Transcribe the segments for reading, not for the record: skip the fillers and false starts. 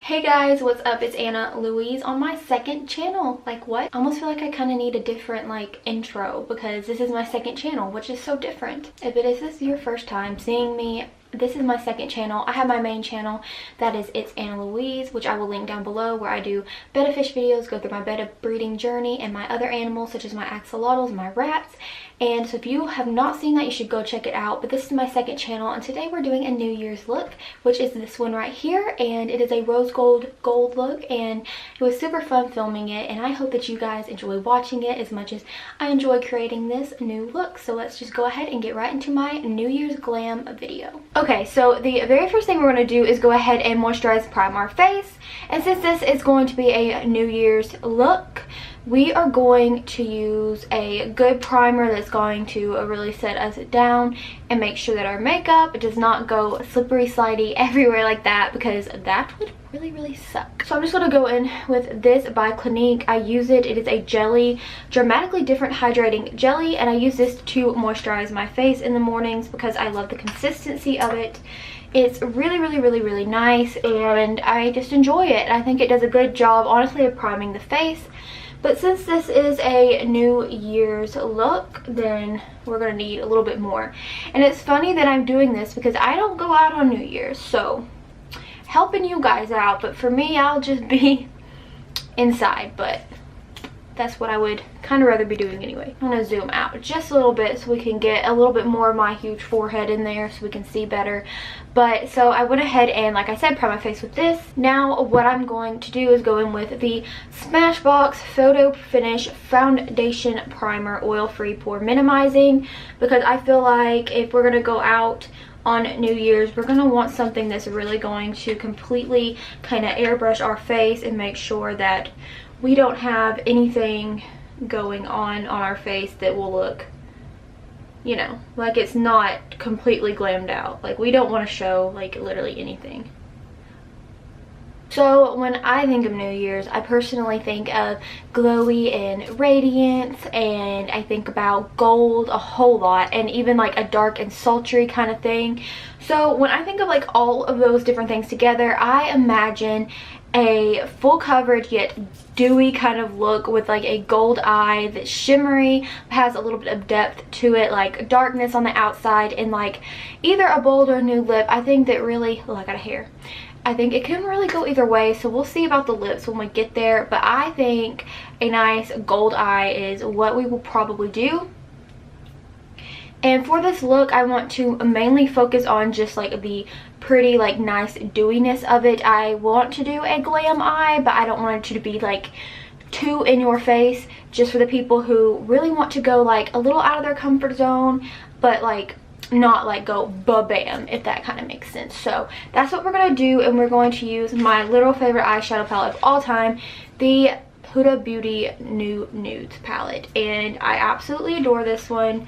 Hey guys, what's up? It's Anna Louise on my second channel. Like what? I almost feel like I kind of need a different intro because this is my second channel, which is so different. If it is this your first time seeing me, this is my second channel. I have my main channel that is It's Anna Louise, which I will link down below, where I do betta fish videos, go through my betta breeding journey and my other animals such as my axolotls, my rats. And so if you have not seen that, you should go check it out. But this is my second channel, and today we're doing a New Year's look, which is this one right here, and it is a rose gold look, and it was super fun filming it, and I hope that you guys enjoy watching it as much as I enjoy creating this new look. So let's just go ahead and get right into my New Year's glam video. Okay, so the very first thing we're going to do is go ahead and moisturize, prime our face, and since this is going to be a New Year's look, we are going to use a good primer that's going to really set us down and make sure that our makeup does not go slippery slidey everywhere like that, because that would really suck. So I'm just going to go in with this by Clinique. I use it. It is a jelly, dramatically different hydrating jelly, and I use this to moisturize my face in the mornings because I love the consistency of it. It's really nice, and I just enjoy it. I think it does a good job, honestly, of priming the face. But since this is a New Year's look, then we're going to need a little bit more. And it's funny that I'm doing this because I don't go out on New Year's, so helping you guys out. But for me, I'll just be inside, but that's what I would kind of rather be doing anyway. I'm going to zoom out just a little bit so we can get a little bit more of my huge forehead in there so we can see better. But so I went ahead and, like I said, prime my face with this. Now what I'm going to do is go in with the Smashbox Photo Finish Foundation Primer Oil-Free Pore Minimizing, because I feel like if we're going to go out on New Year's, we're going to want something that's really going to completely kind of airbrush our face and make sure that we don't have anything going on our face that will look, you know, like it's not completely glammed out. Like, we don't want to show like literally anything. So when I think of New Year's, I personally think of glowy and radiance, and I think about gold a whole lot, and even like a dark and sultry kind of thing. So when I think of like all of those different things together, I imagine a full coverage yet dewy kind of look with like a gold eye that's shimmery, has a little bit of depth to it, like darkness on the outside, and like either a bold or nude lip. I think that really, oh, I got a hair. I think it can really go either way, so we'll see about the lips when we get there. But I think a nice gold eye is what we will probably do. And for this look, I want to mainly focus on just like the pretty, like nice dewiness of it. I want to do a glam eye, but I don't want it to be like too in your face, just for the people who really want to go like a little out of their comfort zone, but like not like go ba-bam, if that kind of makes sense. So that's what we're going to do, and we're going to use my literal favorite eyeshadow palette of all time, the Huda Beauty New Nudes palette, and I absolutely adore this one.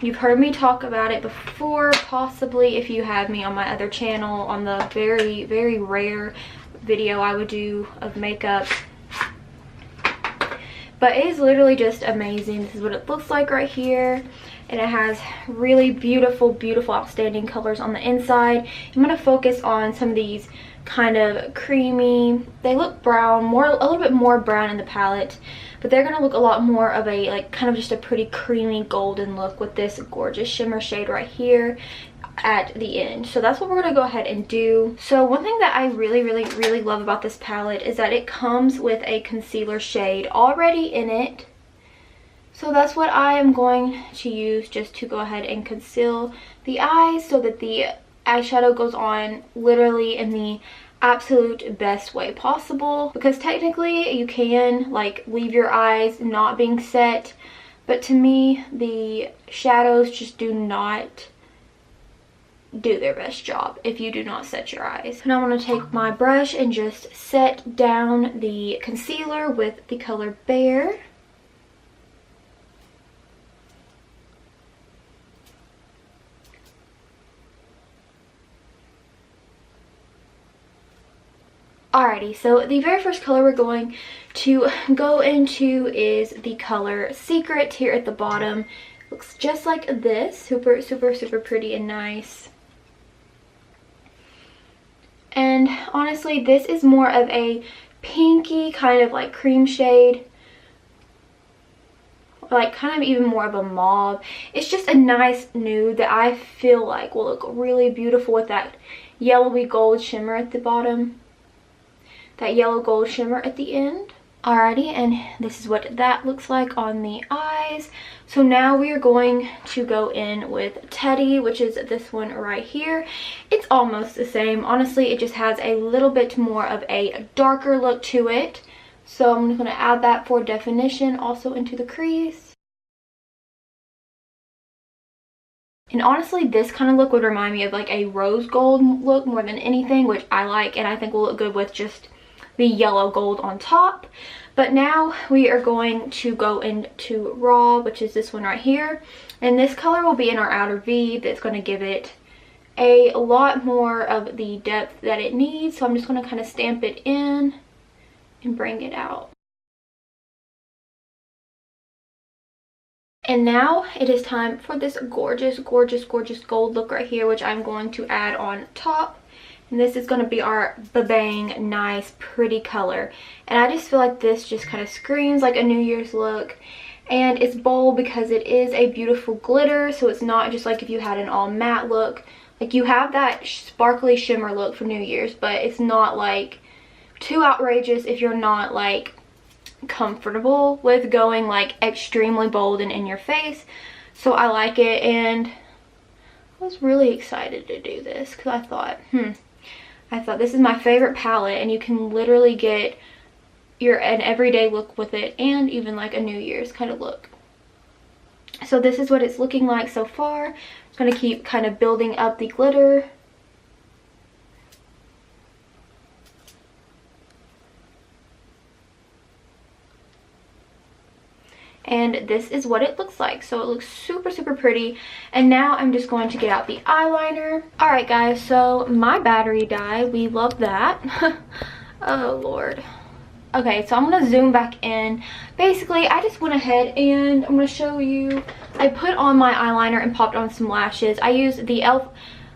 You've heard me talk about it before, possibly if you have me on my other channel, on the very rare video I would do of makeup. But it is literally just amazing. This is what it looks like right here. And it has really beautiful outstanding colors on the inside. I'm going to focus on some of these kind of creamy, they look brown, a little bit more brown in the palette, but they're going to look a lot more of a like kind of just a pretty creamy golden look with this gorgeous shimmer shade right here at the end. So that's what we're going to go ahead and do. So one thing that I really love about this palette is that it comes with a concealer shade already in it. So that's what I am going to use just to go ahead and conceal the eyes, so that the eyeshadow goes on literally in the absolute best way possible. Because technically you can like leave your eyes not being set, but to me the shadows just do not do their best job if you do not set your eyes. Now I'm going to take my brush and just set down the concealer with the color Bare. Alrighty, so the very first color we're going to go into is the color Secret here at the bottom. Looks just like this, super pretty and nice. And honestly, this is more of a pinky kind of like cream shade, like kind of even more of a mauve. It's just a nice nude that I feel like will look really beautiful with that yellowy gold shimmer at the bottom, that yellow gold shimmer at the end. Alrighty, and this is what that looks like on the eyes. So now we are going to go in with Teddy, which is this one right here. It's almost the same. Honestly, it just has a little bit more of a darker look to it. So I'm just going to add that for definition also into the crease. And honestly, this kind of look would remind me of like a rose gold look more than anything, which I like and I think will look good with just the yellow gold on top. But now we are going to go into Raw, which is this one right here. And this color will be in our outer V. That's going to give it a lot more of the depth that it needs. So I'm just going to kind of stamp it in and bring it out. And now it is time for this gorgeous, gorgeous, gorgeous gold look right here, which I'm going to add on top. And this is going to be our ba-bang, nice, pretty color. And I just feel like this just kind of screams like a New Year's look. And it's bold because it is a beautiful glitter. So it's not just like if you had an all matte look. Like you have that sparkly shimmer look for New Year's. But it's not like too outrageous if you're not like comfortable with going like extremely bold and in your face. So I like it. And I was really excited to do this because I thought, this is my favorite palette, and you can literally get an everyday look with it and even like a New Year's kind of look. So this is what it's looking like so far. I'm going to keep kind of building up the glitter. And this is what it looks like. So it looks super, super pretty. And now I'm just going to get out the eyeliner. Alright guys, so my battery died. We love that. Oh Lord. Okay, so I'm going to zoom back in. Basically, I just went ahead and I'm going to show you. I put on my eyeliner and popped on some lashes. I used the e.l.f.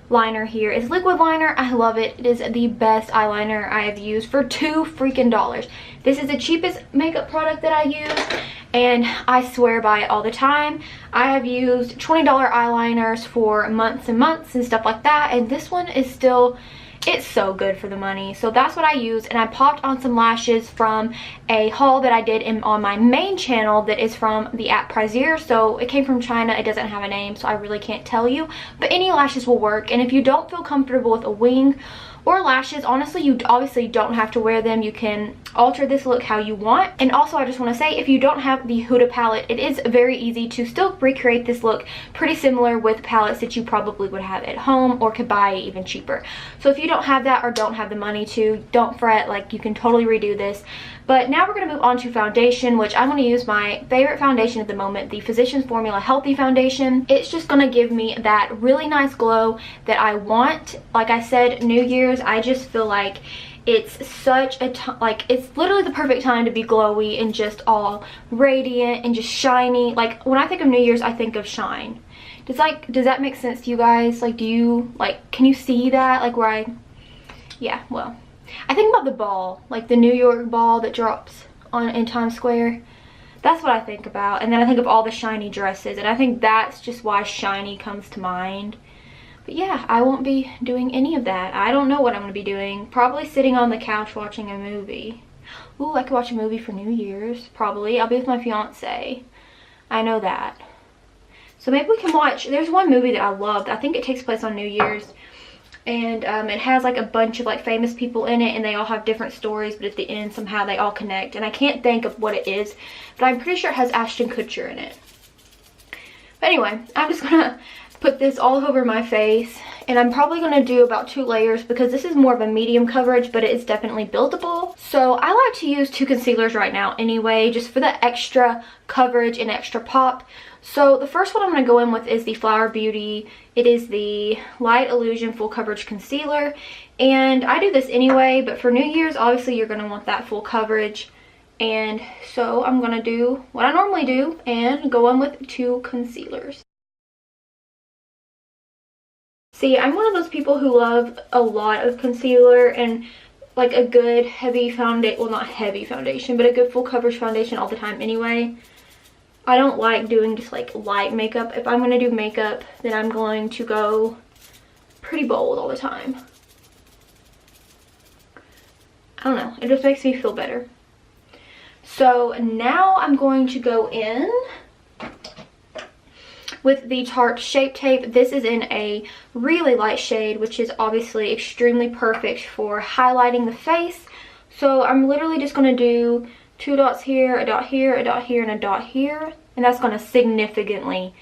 liner here. It's liquid liner. I love it. It is the best eyeliner I have used for $2 freaking. This is the cheapest makeup product that I use, and I swear by it all the time. I have used $20 eyeliners for months and months and stuff like that, and this one is still, it's so good for the money. So that's what I used, and I popped on some lashes from a haul that I did on my main channel that is from the app Prizier. So it came from China. It doesn't have a name, so I really can't tell you, but any lashes will work. And if you don't feel comfortable with a wing or lashes, honestly, you obviously don't have to wear them. You can alter this look how you want. And also, I just want to say, if you don't have the Huda palette, it is very easy to still recreate this look pretty similar with palettes that you probably would have at home or could buy even cheaper. So if you don't have that or don't have the money to, don't fret. Like, you can totally redo this. But now we're going to move on to foundation, which I'm going to use my favorite foundation at the moment, the Physicians Formula Healthy Foundation. It's just going to give me that really nice glow that I want. Like I said, New Year's, I just feel like it's such a it's literally the perfect time to be glowy and just all radiant and just shiny. Like, when I think of New Year's, I think of shine. Does that make sense to you guys? Like, do you, like, can you see that? Like, where yeah, well, I think about the ball, like the New York ball that drops in Times Square. That's what I think about. And then I think of all the shiny dresses, and I think that's just why shiny comes to mind. But yeah, I won't be doing any of that. I don't know what I'm going to be doing. Probably sitting on the couch watching a movie. Ooh, I could watch a movie for New Year's. Probably. I'll be with my fiance. I know that. So maybe we can watch. There's one movie that I loved. I think it takes place on New Year's. And it has like a bunch of like famous people in it, and they all have different stories, but at the end somehow they all connect. And I can't think of what it is, but I'm pretty sure it has Ashton Kutcher in it. But anyway, I'm just gonna put this all over my face, and I'm probably gonna do about 2 layers because this is more of a medium coverage, but it is definitely buildable. So I like to use 2 concealers right now anyway, just for the extra coverage and extra pop. So the first one I'm going to go in with is the Huda Beauty. It is the Light Illusion Full Coverage Concealer. And I do this anyway, but for New Year's, obviously you're going to want that full coverage. And so I'm going to do what I normally do and go in with 2 concealers. See, I'm one of those people who love a lot of concealer and like a good heavy foundation, well not heavy foundation, but a good full coverage foundation all the time anyway. I don't like doing just like light makeup. If I'm going to do makeup, then I'm going to go pretty bold all the time. I don't know, it just makes me feel better. So now I'm going to go in with the Tarte Shape Tape. This is in a really light shade, which is obviously extremely perfect for highlighting the face. So I'm literally just going to do 2 dots here, a dot here, a dot here, and a dot here. And that's going to significantly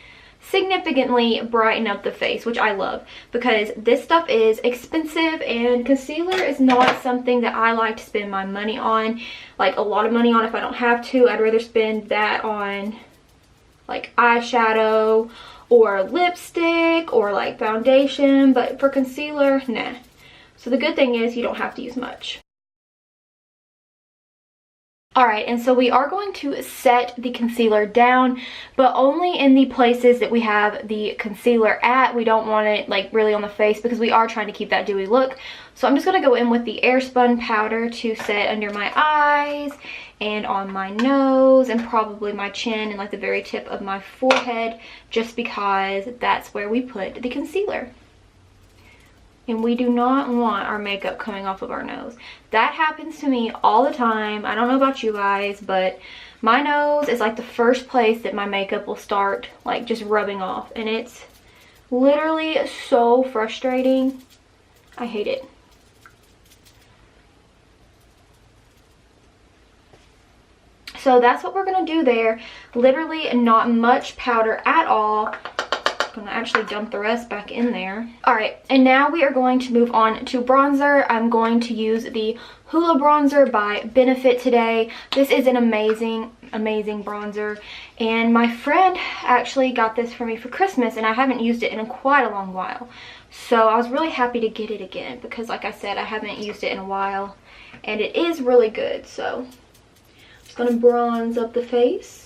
brighten up the face, which I love because this stuff is expensive and concealer is not something that I like to spend my money on, like a lot of money on if I don't have to. I'd rather spend that on like eyeshadow or lipstick or like foundation, but for concealer, nah. So the good thing is you don't have to use much. Alright, and so we are going to set the concealer down, but only in the places that we have the concealer at. We don't want it like really on the face because we are trying to keep that dewy look. So I'm just going to go in with the Airspun powder to set under my eyes and on my nose and probably my chin and like the very tip of my forehead, just because that's where we put the concealer. And we do not want our makeup coming off of our nose. That happens to me all the time. I don't know about you guys, but my nose is like the first place that my makeup will start like just rubbing off. And it's literally so frustrating. I hate it. So that's what we're going to do there. Literally not much powder at all. Gonna actually dump the rest back in there. Alright, and now we are going to move on to bronzer. I'm going to use the Hoola bronzer by Benefit today. This is an amazing bronzer, and my friend actually got this for me for Christmas, and I haven't used it in quite a long while. So I was really happy to get it again because, like I said, I haven't used it in a while, and it is really good. So I'm just gonna bronze up the face.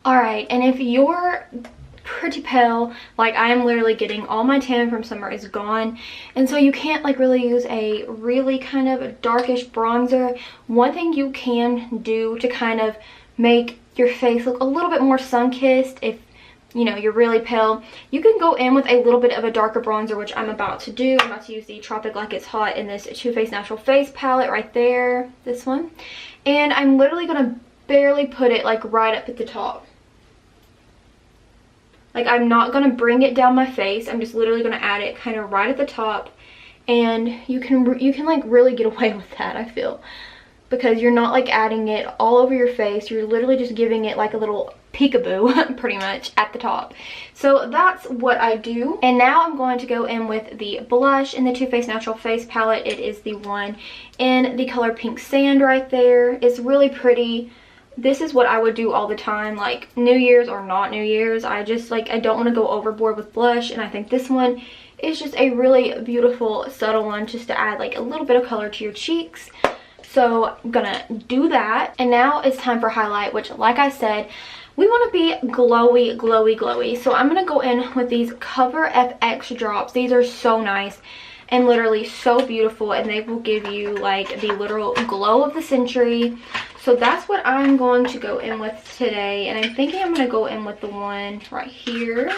Alright, and if you're pretty pale, like I am, literally getting all my tan from summer is gone, and so you can't like really use a really kind of darkish bronzer, one thing you can do to kind of make your face look a little bit more sun-kissed, if you know you're really pale, you can go in with a little bit of a darker bronzer, which I'm about to do. I'm about to use the Tropic Like It's Hot in this Too Faced Natural Face palette right there, this one, and I'm literally gonna barely put it like right up at the top. Like, I'm not going to bring it down my face. I'm just literally going to add it kind of right at the top. And you can like really get away with that, I feel. Because you're not like adding it all over your face. You're literally just giving it like a little peekaboo pretty much at the top. So that's what I do. And now I'm going to go in with the blush in the Too Faced Natural Face palette. It is the one in the color Pink Sand right there. It's really pretty. This is what I would do all the time, like New Year's or not New Year's. I just like, I don't want to go overboard with blush, and I think this one is just a really beautiful subtle one just to add like a little bit of color to your cheeks. So I'm gonna do that. And now it's time for highlight, which like I said, we want to be glowy, glowy, glowy. So I'm gonna go in with these Cover FX drops. These are so nice and literally so beautiful, and they will give you like the literal glow of the century. So that's what I'm going to go in with today, and I'm thinking I'm going to go in with the one right here.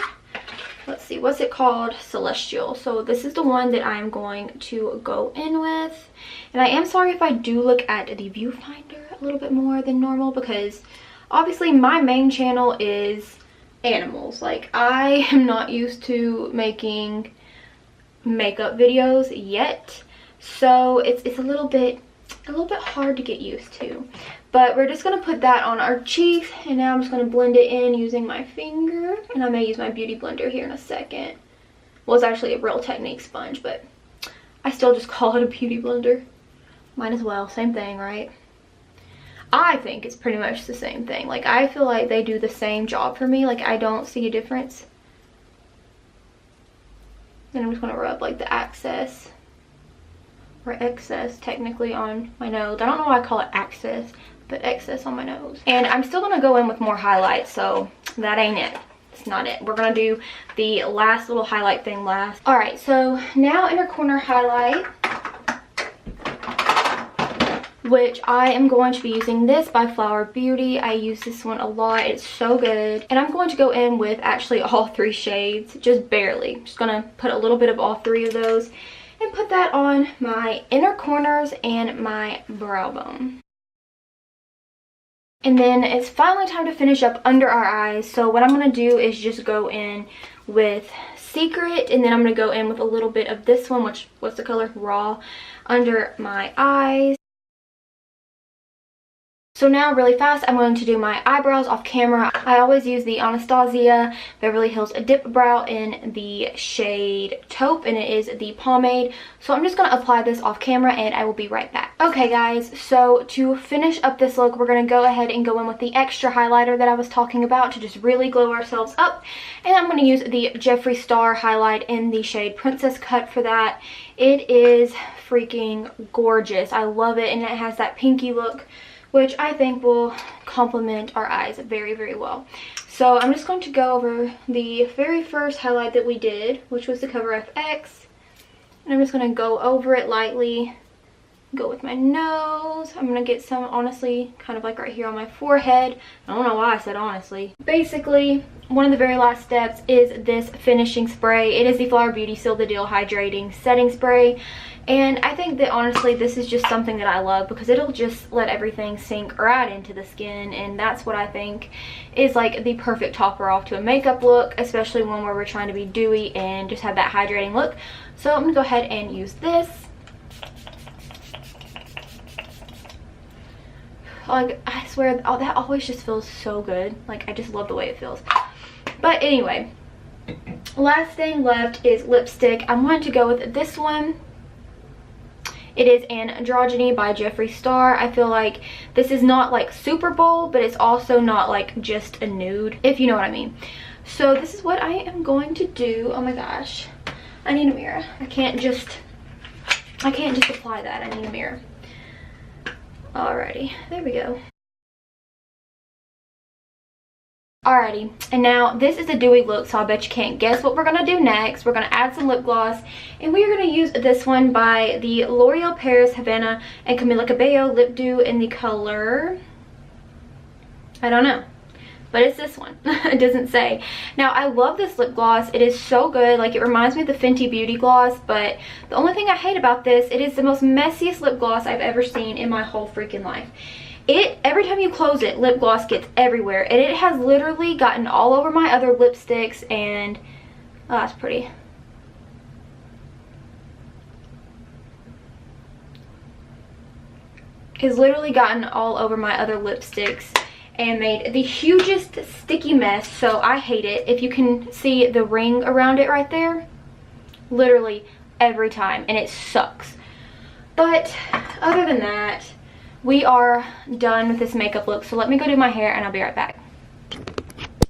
Let's see, what's it called? Celestial. So this is the one that I'm going to go in with. And I am sorry if I do look at the viewfinder a little bit more than normal, because obviously my main channel is animals. Like, I am not used to making makeup videos yet, so it's a little bit hard to get used to. But we're just going to put that on our cheeks, and now I'm just going to blend it in using my finger, and I may use my beauty blender here in a second. Well, it's actually a Real Technique sponge, but I still just call it a beauty blender. Might as well, same thing, right? I think it's pretty much the same thing. Like, I feel like they do the same job for me. Like, I don't see a difference. And I'm just going to rub like the excess technically on my nose. I don't know why I call it access, but excess on my nose. And I'm still going to go in with more highlights, so that ain't it. It's not it. We're gonna do the last little highlight thing last. All right, so now inner corner highlight, which I am going to be using this by Huda Beauty. I use this one a lot. It's so good. And I'm going to go in with actually all 3 shades, just barely. Just gonna put a little bit of all 3 of those and put that on my inner corners and my brow bone. And then it's finally time to finish up under our eyes. So what I'm going to do is just go in with Secret, and then I'm going to go in with a little bit of this one, which, what's the color? Raw, under my eyes. So now really fast, I'm going to do my eyebrows off camera. I always use the Anastasia Beverly Hills Dip Brow in the shade Taupe, and it is the pomade. So I'm just going to apply this off camera and I will be right back. Okay guys, so to finish up this look, we're going to go ahead and go in with the extra highlighter that I was talking about to just really glow ourselves up. And I'm going to use the Jeffree Star highlight in the shade Princess Cut for that. It is freaking gorgeous. I love it, and it has that pinky look, which I think will complement our eyes very, very well. So I'm just going to go over the very first highlight that we did, which was the Cover FX. And I'm just going to go over it lightly, go with my nose. I'm going to get some, honestly, kind of like right here on my forehead. I don't know why I said honestly. Basically, one of the very last steps is this finishing spray. It is the Huda Beauty Seal the Deal Hydrating Setting Spray. And I think that honestly this is just something that I love because it'll just let everything sink right into the skin, and that's what I think is like the perfect topper off to a makeup look, especially one where we're trying to be dewy and just have that hydrating look. So I'm going to go ahead and use this. Like, I swear, oh, that always just feels so good. Like, I just love the way it feels. But anyway, last thing left is lipstick. I'm going to go with this one. It is Androgyny by Jeffree Star. I feel like this is not like super bold, but it's also not like just a nude, if you know what I mean. So this is what I am going to do. Oh my gosh, I need a mirror. I can't just apply that. I need a mirror. Alrighty, there we go. Alrighty, and now this is a dewy look, so I bet you can't guess what we're going to do next. We're going to add some lip gloss, and we are going to use this one by the L'Oreal Paris Havana and Camila Cabello Lip Dew in the color, I don't know, but it's this one. It doesn't say. Now, I love this lip gloss. It is so good. Like, it reminds me of the Fenty Beauty gloss, but the only thing I hate about this, it is the most messiest lip gloss I've ever seen in my whole freaking life. Every time you close it, lip gloss gets everywhere, and it has literally gotten all over my other lipsticks, and oh, that's pretty. It's literally gotten all over my other lipsticks and made the hugest sticky mess, so I hate it. If you can see the ring around it right there, literally every time, and it sucks. But other than that, we are done with this makeup look, so let me go do my hair and I'll be right back.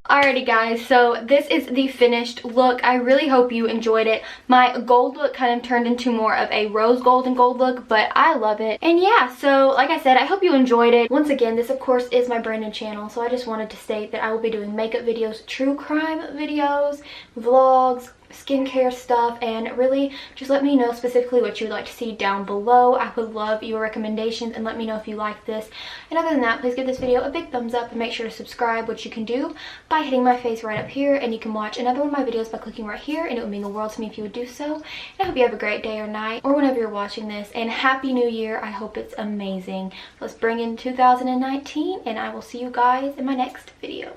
Alrighty guys, so this is the finished look. I really hope you enjoyed it. My gold look kind of turned into more of a rose gold and gold look, but I love it. And yeah, so like I said, I hope you enjoyed it. Once again, this of course is my brand new channel, so I just wanted to state that I will be doing makeup videos, true crime videos, vlogs, skincare stuff, and really just let me know specifically what you would like to see down below. I would love your recommendations, and let me know if you like this. And other than that, please give this video a big thumbs up and make sure to subscribe, which you can do by hitting my face right up here, and you can watch another one of my videos by clicking right here, and it would mean the world to me if you would do so. And I hope you have a great day or night or whenever you're watching this, and happy new year. I hope it's amazing. Let's bring in 2019, and I will see you guys in my next video.